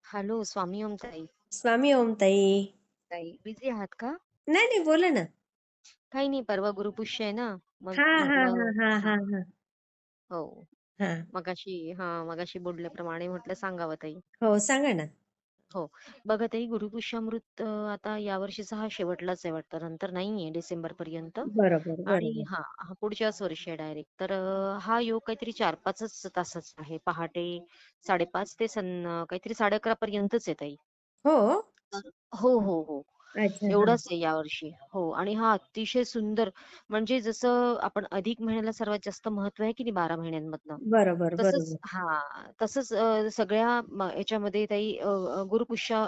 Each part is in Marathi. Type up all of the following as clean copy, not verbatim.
हॅलो, स्वामी ओम ताई. स्वामी ओम ताई. ताई, बिझी आहात का? नाही नाही, बोला ना. काही नाही, परवा गुरुपुष्य आहे ना. मग हा हा हा म्हटलं हा हां, हा हा हो. हा. मगाशी बोलल्याप्रमाणे म्हटलं सांगावं ताई. हो, सांगा ना. हो. बघा ताई, गुरुपुष्यामृत आता यावर्षीचा हा शेवटलाच आहे वाटतं. नंतर नाहीये डिसेंबरपर्यंत. बरोबर आणि बरोबर. हा पुढच्याच वर्षी आहे डायरेक्ट. तर हा योग काहीतरी 4-5च तासाचा आहे. पहाटे 5:30 ते काहीतरी 11:30 पर्यंतच आहे ताई. हो. तर हो, हो, हो. अच्छा हा. एवढाच आहे यावर्षी. हो आणि हा अतिशय सुंदर म्हणजे जसं आपण अधिक महिन्याला सर्वात जास्त महत्त्व आहे की नाही 12 महिन्यांमधनं. बरोबर तसंच बरोबर. तसंच सगळ्या याच्यामध्ये ताई गुरुपुष्य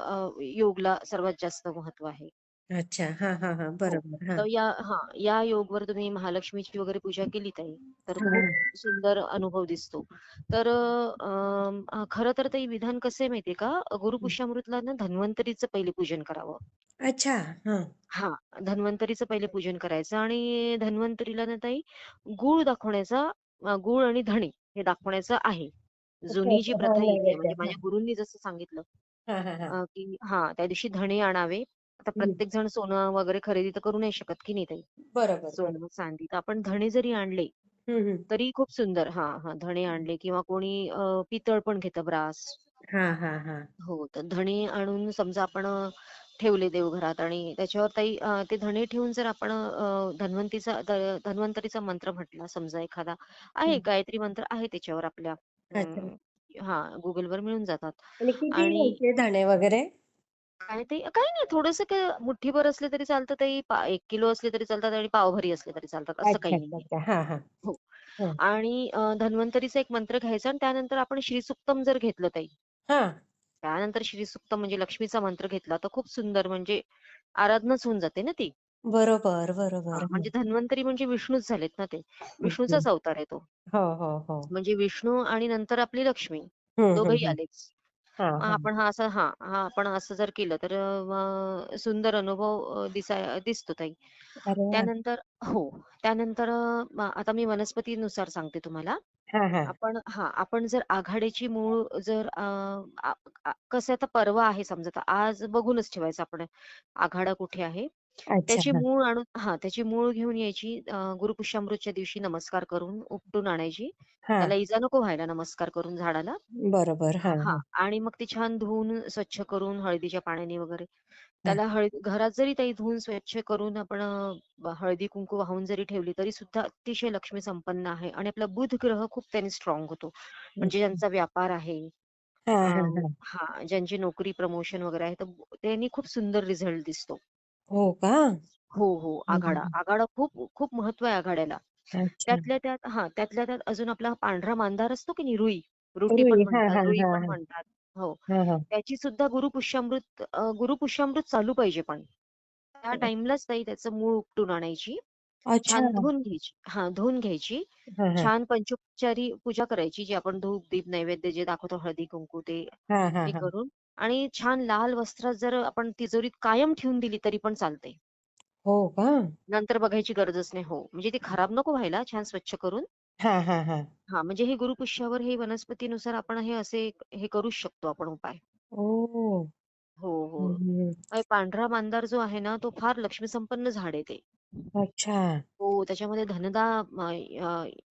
योगला सर्वात जास्त महत्त्व आहे. अच्छा हा हा हा, हो. बरोबर हा. तर या योगवर तुम्ही महालक्ष्मीची वगैरे पूजा केली ताई, तर हा खूप हा. सुंदर अनुभव दिसतो. तर खरं तर ते विधान कसं आहे माहितीये का? गुरुपुष्यामृतला ना धन्वंतरीचं पहिले पूजन करावं. अच्छा हा. हां, धन्वंतरीचं पहिले पूजन करायचं आणि धन्वंतरीला ना ताई गूळ दाखवण्याचा गूळ आणि धणे हे दाखवण्याचं आहे. ओके जुनी जी ओके हा, प्रथा येते नैवेद्य म्हणजे हा. माझ्या गुरूंनी जसं सांगितलं हा हा हा. की त्या दिवशी धणे आणावे. आता हम्म. प्रत्येक जण सोनं वगैरे खरेदी तर करू नाही शकत की नाही ताई? बरोबर बरोबर. सोनं, चांदी. तर आपण धणे जरी आणले, हम्म. तरी खूप सुंदर. धणे आणले किंवा कोणी पितळ पण घेतं ब्रास. हा हा हा. हो, तर धणे आणून समजा आपण ठेवले देवघरात आणि त्याच्यावर ते धणे ठेवून जर आपण धन्वंतरीचा मंत्र म्हटला समजा एखादा आहे, हम्म. गायत्री मंत्र आहे त्याच्यावर आपल्या अच्छा. Googleवर मिळून जातात. आणि किती आणि घ्यायचे धाणे वगैरे? काय ते काही नाही थोडंसं काय मुठ्ठीभर असले तरी चालतं ताई, 1 किलो असले तरी चालतात आणि पावभरी असले तरी चालतात, असं अच्छा काही अच्छा नाहीये. अच्छा हा हा हो. हा. आणि धन्वंतरीचा एक मंत्र घ्यायचा आणि त्यानंतर आपण श्रीसुक्तम जर घेतलं ताई, हा. त्यानंतर श्रीसुक्तम म्हणजे लक्ष्मीचा मंत्र घेतला तर खूप सुंदर म्हणजे आराधनाच होऊन जाते ना ती. बरोबर बरोबर हा. म्हणजे धन्वंतरी म्हणजे विष्णूच झालेत ना ते. हम्म. विष्णूचाच अवतार आहे तो. हो हो हो. म्हणजे विष्णू आणि नंतर आपली लक्ष्मी. दोघंही हम्म. आलेच. हा मग हा. आपण असं जर केलं तर मग सुंदर अनुभव दिसतो ताई. अरे वा. त्यानंतर हो. त्यानंतर आता मी वनस्पतीनुसार सांगते तुम्हाला. हा हा. आपण जर आघाडीची मूळ जर आ आ कसं आता परवा आहे समजा, तर आज बघूनच ठेवायचं आपण आघाडा कुठे आहे. अच्छा हा. त्याची मूळ घेऊन यायची. गुरुपुष्यामृतच्या दिवशी नमस्कार करून उपटून आणायची. हा. त्याला इजा नको व्हायला नमस्कार करून झाडाला. बरोबर हा हां. हा. आणि मग ती छान धुवून स्वच्छ करून हळदीच्या पाण्याने वगैरे हा. त्याला घरात जरी ताई धुवून स्वच्छ करून आपण हळदी-कुंकू वाहून जरी ठेवली तरी सुद्धा अतिशय लक्ष्मी संपन्न आहे आणि आपला बुध ग्रह खूप त्याने स्ट्रॉंग होतो. म्हणजे ज्यांचा व्यापार आहे हा अ, हा हा. ज्यांची नोकरी, प्रमोशन वगैरे आहे, तर त्यांनी खूप सुंदर रिझल्ट दिसतो. हो का? हो, हो. आघाडा. हम्म. आघाडा खूप खूप महत्त्व आहे आघाड्याला. अच्छा. त्यातल्या त्यात अजून आपला पांढरा मांदार असतो की नाही रुई, रुटी पण रुई हा म्हणतात, हा रुई हा पण हा. म्हणतात. हो. हा हा. त्याची सुद्धा गुरुपुष्यामृत चालू पाहिजे पण. त्या टाईमलाच ताई त्याचं मूळ उपटून आणायची. अच्छा. छान धुवून घ्यायची. धुवून घ्यायची. हा हा. छान पंचोपचारी पूजा करायची. जे आपण धूप, दीप, नैवेद्य जे दाखवतो हळदी-कुंकू ते हा हा हे हा. करून आणि छान लाल वस्त्रात जर आपण तिजोरीत कायम ठेवून दिली तरी पण चालते. हो का? नंतर बघायची गरजच नाही. हो. म्हणजे ती खराब नको व्हायला छान स्वच्छ करून. हा हा हा. म्हणजे हे गुरुपुष्यावर हे वनस्पतीनुसार आपण हे करूच शकतो आपण उपाय. ओ. हो, हो. हम्म. पांढरा मांदार जो आहे ना, तो फार लक्ष्मीसंपन्न झाड आहे ते. अच्छा. हो, त्याच्यामध्ये धनदा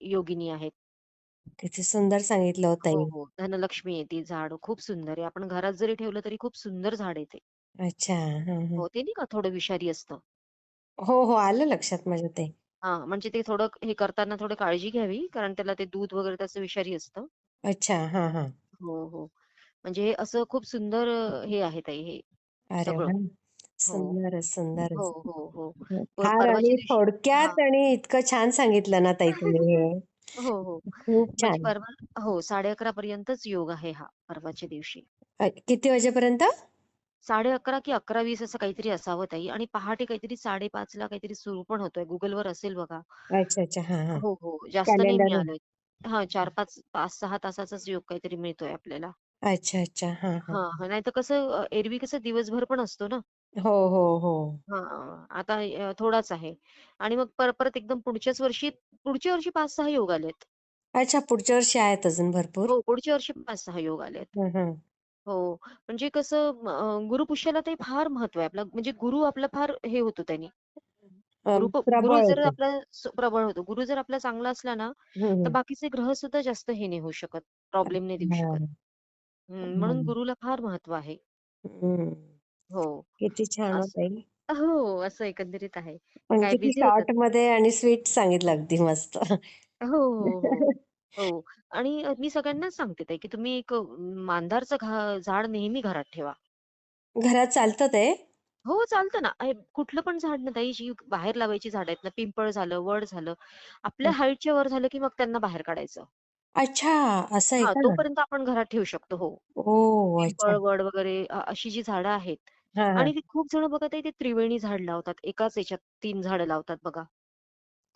योगिनी आहेत. किती सुंदर सांगितलं होतं हो, ताई. हो. धनलक्ष्मी आहे ती झाड खूप सुंदर आहे. आपण घरात जरी ठेवलं तरी खूप सुंदर झाड आहे ते. अच्छा. हा हा. हो, ते नाही का थोडं विषारी असतं. हो हो, आलं लक्षात माझ्या ते. म्हणजे ते थोडं हे करताना थोडं काळजी घ्यावी, कारण त्याला ते दूध वगैरे त्याचं विषारी असतं. अच्छा. हा हा. हो, हो. म्हणजे हे असं खूप सुंदर हे आहे ताई हे अरे सगळं. वा. हो. सुंदरच हो, सुंदरच. हो, हो. फार परवाच्या आणि दिवशी हां. थोडक्यात आणि इतकं छान सांगितलं ना ताई तुम्ही हे. हो, हो. खूप म्हणजे छान. परवा हो, 11:30 पर्यंतच योग आहे हा परवाच्या दिवशी. किती वाजेपर्यंत? 11:30 की 11:20 असं काहीतरी असावं ताई आणि पहाटे काहीतरी 5:30 ला काहीतरी सुरू पण होतोय. Googleवर असेल बघा. अच्छा अच्छा हा हा. हो, हो. जास्त नाही कॅलेंडर. मिळालंय. 4-5 5-6 तासाचाच योग काहीतरी मिळतोय आपल्याला. अच्छा अच्छा हा हा. नाहीतर कसं एरवी कसं दिवसभर पण असतो ना. हो हो हो. आता थोडाच आहे. आणि मग परत एकदम पुढच्या वर्षी 5-6 योग आलेत. अच्छा, पुढच्या वर्षी आहेत अजून भरपूर. हो, पुढच्या वर्षी 5-6 योग आलेत. हं, हं. हो. म्हणजे कसं गुरुपुष्याला ते फार महत्व आहे. आपला म्हणजे गुरु आपला फार हे होतो त्यानी. गुरु प्रबळ जर होतं. आपला प्रबळ होतो. गुरु जर आपला चांगला असला ना, हं, तर हं. बाकीचे ग्रह सुद्धा जास्त हे नाही होऊ शकत. प्रॉब्लेम नाही देऊ शकत. हां. म्हणून हं. गुरुला फार महत्व आहे. हं. हो. किती छान हो असं ताई. हो, असं एकंदरीत आहे. पण काय किती बिझी होतात? शॉर्टमध्ये आणि स्वीट सांगितलं अगदी मस्त. हो, हो, हो. हो. आणि मी सगळ्यांनाच सांगते ताई, की तुम्ही एक मांदारचं झाड नेहमी घरात ठेवा. घरात चालतं ते? हो, चालतं ना. कुठलं पण झाड ना ताई, जी बाहेर लावायची झाडं आहेत ना, पिंपळ झालं, वड झालं, आपल्या हाईटच्या वर झालं, की मग त्यांना बाहेर काढायचं. अच्छा, असं आहे हां, का? तोपर्यंत आपण घरात ठेवू शकतो. हो. ओह! अच्छा. पिंपळ, वड वगैरे अशी जी झाडं आहेत हां, हां. आणि ते खूप जण बघा ताई, ते त्रिवेणी झाड लावतात. एकाच याच्यात 3 झाडं लावतात बघा.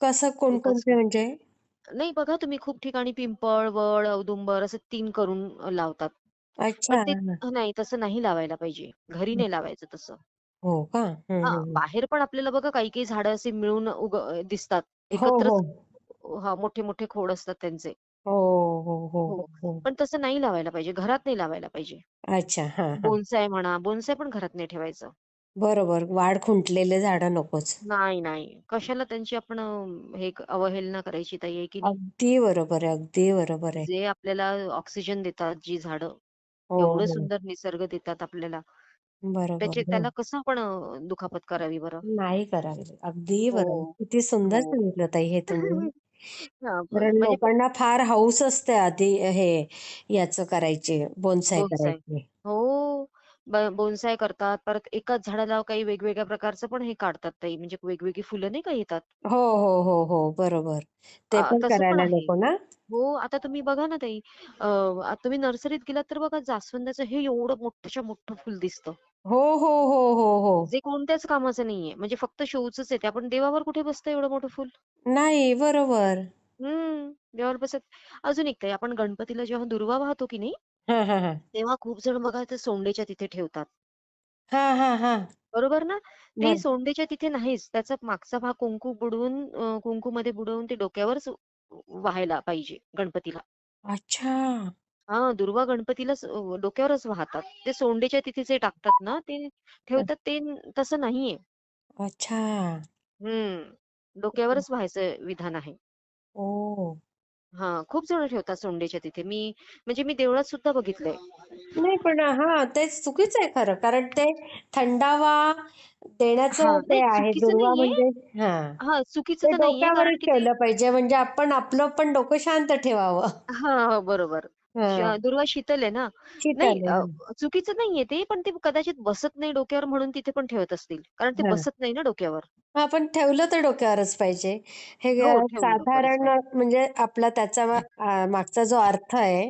कसं एकाच कोणकोणते म्हणजे? नाही बघा तुम्ही खूप ठिकाणी पिंपळ, वड, औदुंबर असं 3 करून लावतात. पण अच्छा. ते हां. नाही तसं नाही लावायला पाहिजे. घरी नाही लावायचं तसं. हो का? हं, हां, हं, हं. बाहेर पण आपल्याला बघा काही-काही झाडं असे मिळून दिसतात. हो, हो. एकत्रच हां, मोठे-मोठे खोड असतात त्यांचे. हो, हो, हो, हो. हो, हो. पण तसं नाही लावायला पाहिजे. घरात नाही लावायला पाहिजे. अच्छा. हां, हां. बोन्साय म्हणा, बोन्साय पण घरात नाही ठेवायचं. बरोबर. वाढ खुंटलेले झाडं नकोच. नाही, नाही. कशाला त्यांची आपण अवहेलना करायची ताई, आहे की नाही? अगदी बरोबर आहे, अगदी बरोबर आहे. जे आपल्याला ऑक्सिजन देतात, जी झाडं, हो, एवढं हो. सुंदर निसर्ग देतात आपल्याला, बरोबर. हो. त्याला कसं आपण दुखापत करावी बरं? नाही करावे. अगदी बरोबर. हो, किती सुंदर हो. सांगितलं ताई हे तुम्ही. हां, कारण म्हणजे लोकांना फार हौस असते आधी हे याचं करायची, बोन्साय बोन्साय. करायची. हो. बोन्साय करतात. परत एकाच झाडाला काही वेगवेगळ्या प्रकारचं पण हे काढतात ताई, म्हणजे वेगवेगळी फुलं नाही का येतात. हो, हो, हो, हो. बरोबर. ते पण तसं पण करायला आहे. नको ना? हो, आता तुम्ही बघा ना ताई, आता तुम्ही नर्सरीत गेलात तर बघा जास्वंदाचं हे एवढं मोठंच्या मोठं फुल दिसतं. हो, हो, हो, हो, हो. जे कोणत्याच कामाचं नाहीये. म्हणजे फक्त शोचच आहे ते. आपण देवावर कुठे बसतं एवढं मोठं फुल? नाही, बरोबर. देवावर बसत अजून एक ताई, आपण गणपतीला जेव्हा दुर्वा वाहतो की नाही, हां, हां, हां. तेव्हा खूप जण बघा ते सोंडेच्या तिथे ठेवतात. हां, हां, हां. बरोबर ना? ते बरं. सोंडेच्या तिथे नाहीच. त्याचा मागचा भाग कुंकूमध्ये बुडवून ते डोक्यावरच व्हायला पाहिजे गणपतीला. अच्छा. हां, दुर्वा गणपतीलाच डोक्यावरच वाहतात. ते सोंडेच्या तिथे जे टाकतात ना, ते ठेवतात ते तसं नाहीये. अच्छा. डोक्यावरच व्हायचं विधान आहे. ओह! हां, खूप जण ठेवतात सोंडेच्या तिथे. म्हणजे मी देवळात सुद्धा बघितलंय. नाही पण हां, ते चुकीचं आहे खरं. कारण ते थंडावा देण्याचं हां, ते नाही आहे. चुकीचं दुर्वा नाहीये. म्हणजे हां. हां, चुकीचं ते तर नाहीये कारण डोक्यावरच की ते ठेवलं पाहिजे म्हणजे आपण आपलं पण डोकं शांत ठेवावं. हां, बरोबर. हां. दुर्वा शीतल आहे ना. नाही शीतल आहे. हां. चुकीचं नाहीये ते, पण ते कदाचित बसत नाही डोक्यावर म्हणून तिथे पण ठेवत असतील. कारण ते हां. बसत नाही ना डोक्यावर. हां, पण ठेवलं तर डोक्यावरच पाहिजे. हे हो, ठेवलं डोक्यावरच साधारण पाहिजे. म्हणजे आपला त्याचा मागचा जो अर्थ आहे,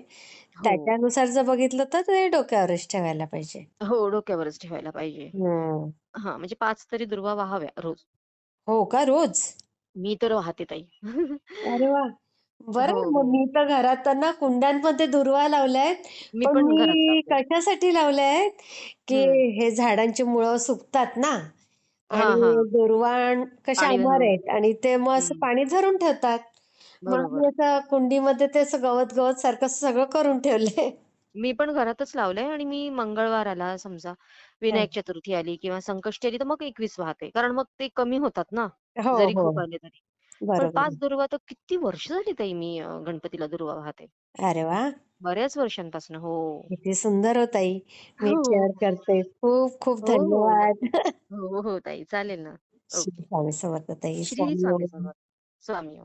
हो. त्याच्यानुसार जर बघितलं तर ते डोक्यावरच ठेवायला पाहिजे. हो, डोक्यावरच ठेवायला पाहिजे. हं. हां, म्हणजे 5 तरी दुर्वा वाहाव्या रोज. हो का रोज? मी तर वाहते ताई. अरे वाह! हो, बरं मग हो. मी तर घरात तर ना कुंड्यांमध्ये दुर्वा लावल्यात. मी पण पण घरात मी लावते. कशासाठी लावल्यात, की हं. हे झाडांची मुळं सुकतात ना हां, आणि हां. दुर्वा कशा पाणी अमर धरून. आहेत आणि ते मग असं हं. पाणी धरून ठेवतात. मग मी बरोबर. असं कुंडीमध्ये ते असं गवत-गवत सारखं सगळं करून ठेवलंय. मी पण घरातच लावलंय आणि मी मंगळवार आला समजा, हं. विनायक चतुर्थी आली किंवा संकष्टी आली, तर मग 21 वाहते. कारण मग ते कमी होतात ना, हो, जरी हो. खूप आले तरी. पण बरोबर 5 आहे. दुर्वा तर किती वर्ष झाली ताई मी गणपतीला दुर्वा वाहते. अरे वाह! बऱ्याच वर्षांपासून. हो. किती सुंदर हो ताई. मी हो. शेअर करते. खूप खूप हो, हो. धन्यवाद. नक्की. हो, हो ताई. चालेल ना. श्री ओके. स्वामी समर्थ ताई. श्री स्वामी स्वामी ओम. समर्थ. स्वामी